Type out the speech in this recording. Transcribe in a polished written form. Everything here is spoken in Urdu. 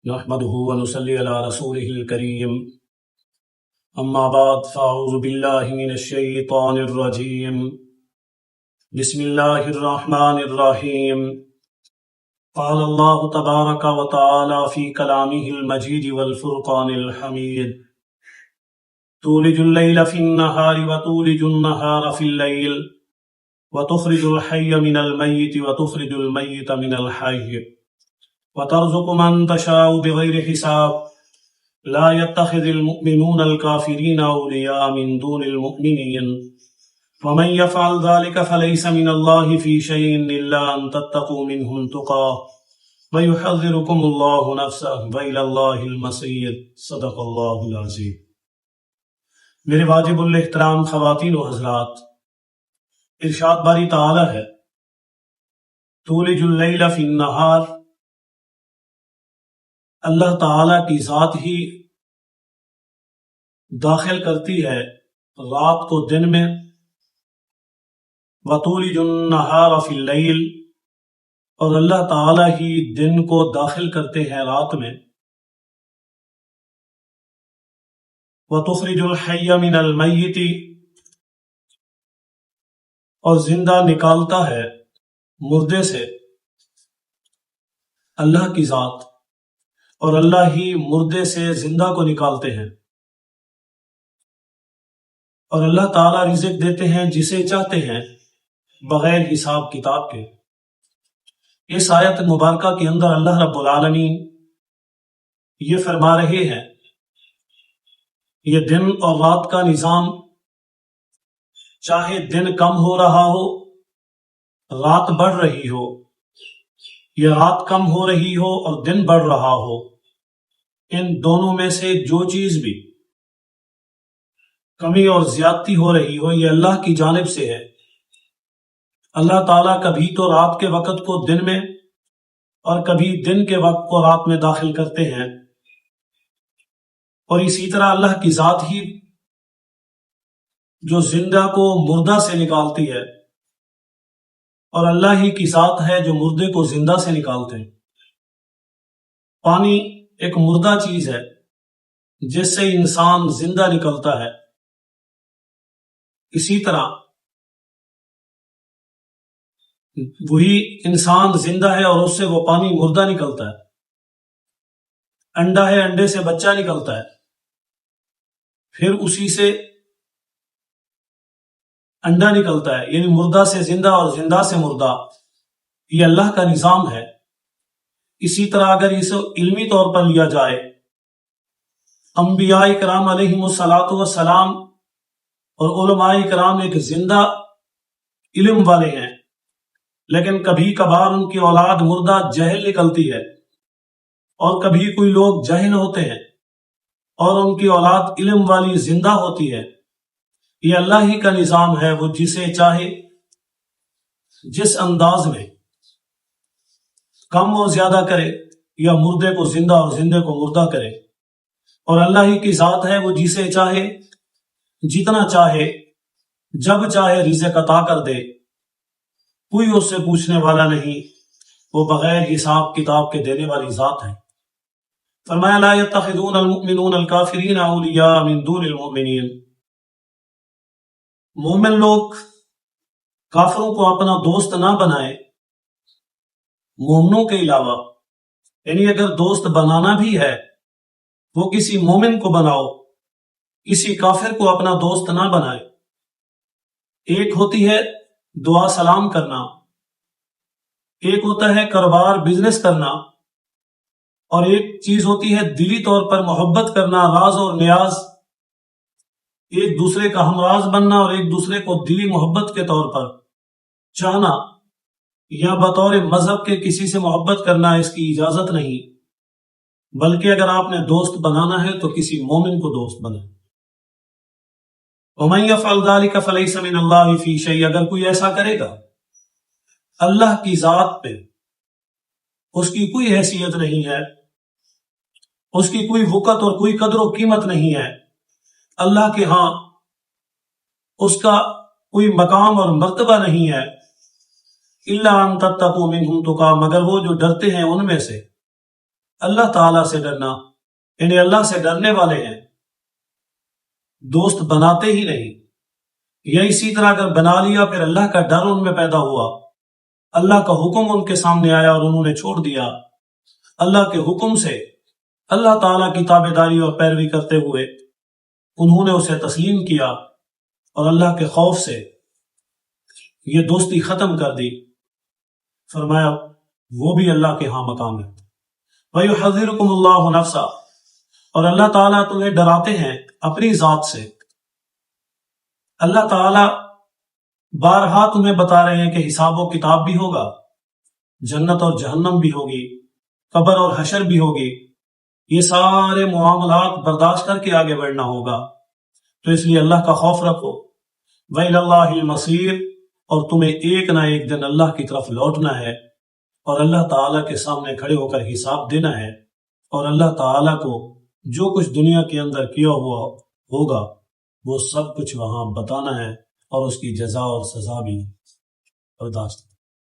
نحمده ونصلي على رسوله الكريم أما بعد فأعوذ بالله من الشيطان الرجيم بسم الله الرحمن الرحيم قال الله تبارك وتعالى في كلامه المجيد والفرقان الحميد تولج الليل في النهار وتولج النهار في الليل وتخرج الحي من الميت وتخرج الميت من الحي وترزق من تشاء بغير حساب لا يتخذ المؤمنون الكافرين أولياء من دون المؤمنين ومن يفعل ذلك فليس من الله في شيء إلا أن تتقوا منهم تقاه ويحذركم الله نفسه وإلى الله المصير صدق الله العظيم۔ میرے واجب الاحترام خواتین و حضرات، ارشاد باری تعالی ہے تولج اللیل فی النہار، اللہ تعالی کی ذات ہی داخل کرتی ہے رات کو دن میں، وَتُولِجُ النَّهَارَ فِي اللَّيْلِ، اور اللہ تعالی ہی دن کو داخل کرتے ہیں رات میں، وَتُخْرِجُ الْحَيَّ مِنَ الْمَيِّتِ، اور زندہ نکالتا ہے مردے سے، اللہ کی ذات، اور اللہ ہی مردے سے زندہ کو نکالتے ہیں، اور اللہ تعالیٰ رزق دیتے ہیں جسے چاہتے ہیں بغیر حساب کتاب کے۔ اس آیت مبارکہ کے اندر اللہ رب العالمین یہ فرما رہے ہیں یہ دن اور رات کا نظام، چاہے دن کم ہو رہا ہو رات بڑھ رہی ہو، یا رات کم ہو رہی ہو اور دن بڑھ رہا ہو، ان دونوں میں سے جو چیز بھی کمی اور زیادتی ہو رہی ہو یہ اللہ کی جانب سے ہے۔ اللہ تعالیٰ کبھی تو رات کے وقت کو دن میں اور کبھی دن کے وقت کو رات میں داخل کرتے ہیں، اور اسی طرح اللہ کی ذات ہی جو زندہ کو مردہ سے نکالتی ہے، اور اللہ ہی کی ذات ہے جو مردے کو زندہ سے نکالتے ہیں۔ پانی ایک مردہ چیز ہے جس سے انسان زندہ نکلتا ہے، اسی طرح وہی انسان زندہ ہے اور اس سے وہ پانی مردہ نکلتا ہے۔ انڈا ہے، انڈے سے بچہ نکلتا ہے، پھر اسی سے انڈا نکلتا ہے، یعنی مردہ سے زندہ اور زندہ سے مردہ، یہ اللہ کا نظام ہے۔ اسی طرح اگر اسے علمی طور پر لیا جائے، انبیاء کرام علیہم الصلاۃ والسلام اور علماء کرام ایک زندہ علم والے ہیں، لیکن کبھی کبھار ان کی اولاد مردہ جہل نکلتی ہے، اور کبھی کوئی لوگ جاہل ہوتے ہیں اور ان کی اولاد علم والی زندہ ہوتی ہے۔ یہ اللہ ہی کا نظام ہے، وہ جسے چاہے جس انداز میں کم اور زیادہ کرے، یا مردے کو زندہ اور زندے کو مردہ کرے، اور اللہ ہی کی ذات ہے وہ جسے چاہے جتنا چاہے جب چاہے رزق عطا کر دے، کوئی اس سے پوچھنے والا نہیں، وہ بغیر حساب کتاب کے دینے والی ذات ہے۔ فرمایا لا يتخذون المؤمنون الكافرین اولیاء من دون المؤمنین، مومن لوگ کافروں کو اپنا دوست نہ بنائے مومنوں کے علاوہ، یعنی اگر دوست بنانا بھی ہے وہ کسی مومن کو بناؤ، کسی کافر کو اپنا دوست نہ بنائے۔ ایک ہوتی ہے دعا سلام کرنا، ایک ہوتا ہے کاروبار بزنس کرنا، اور ایک چیز ہوتی ہے دلی طور پر محبت کرنا، راز اور نیاز، ایک دوسرے کا ہمراز بننا اور ایک دوسرے کو دلی محبت کے طور پر چاہنا، یا بطور مذہب کے کسی سے محبت کرنا، اس کی اجازت نہیں، بلکہ اگر آپ نے دوست بنانا ہے تو کسی مومن کو دوست بنائیں۔ وَمَن يَفْعَلْ ذَلِكَ فَلَيْسَ مِنَ اللَّهِ فِي شَيْءٍ، اگر کوئی ایسا کرے گا اللہ کی ذات پہ اس کی کوئی حیثیت نہیں ہے، اس کی کوئی وقت اور کوئی قدر و قیمت نہیں ہے، اللہ کے ہاں اس کا کوئی مقام اور مرتبہ نہیں ہے، الا ان تتقوا منهم تقا، مگر وہ جو ڈرتے ہیں ان میں سے اللہ تعالیٰ سے ڈرنا، انہیں اللہ سے ڈرنے والے ہیں، دوست بناتے ہی نہیں۔ یا اسی طرح اگر بنا لیا پھر اللہ کا ڈر ان میں پیدا ہوا، اللہ کا حکم ان کے سامنے آیا اور انہوں نے چھوڑ دیا، اللہ کے حکم سے اللہ تعالیٰ کی تابعداری اور پیروی کرتے ہوئے انہوں نے اسے تسلیم کیا اور اللہ کے خوف سے یہ دوستی ختم کر دی، فرمایا وہ بھی اللہ کے ہاں مقام ہے۔ وَيُحَذِّرُكُمُ اللَّهُ نَفْسَهُ، اور اللہ تعالیٰ تمہیں ڈراتے ہیں اپنی ذات سے۔ اللہ تعالیٰ بارہا تمہیں بتا رہے ہیں کہ حساب و کتاب بھی ہوگا، جنت اور جہنم بھی ہوگی، قبر اور حشر بھی ہوگی، یہ سارے معاملات برداشت کر کے آگے بڑھنا ہوگا، تو اس لیے اللہ کا خوف رکھو۔ وَإِلَى اللَّهِ الْمَصِيرُ، اور تمہیں ایک نہ ایک دن اللہ کی طرف لوٹنا ہے اور اللہ تعالیٰ کے سامنے کھڑے ہو کر حساب دینا ہے، اور اللہ تعالیٰ کو جو کچھ دنیا کے اندر کیا ہوا ہوگا وہ سب کچھ وہاں بتانا ہے اور اس کی جزا اور سزا بھی برداشت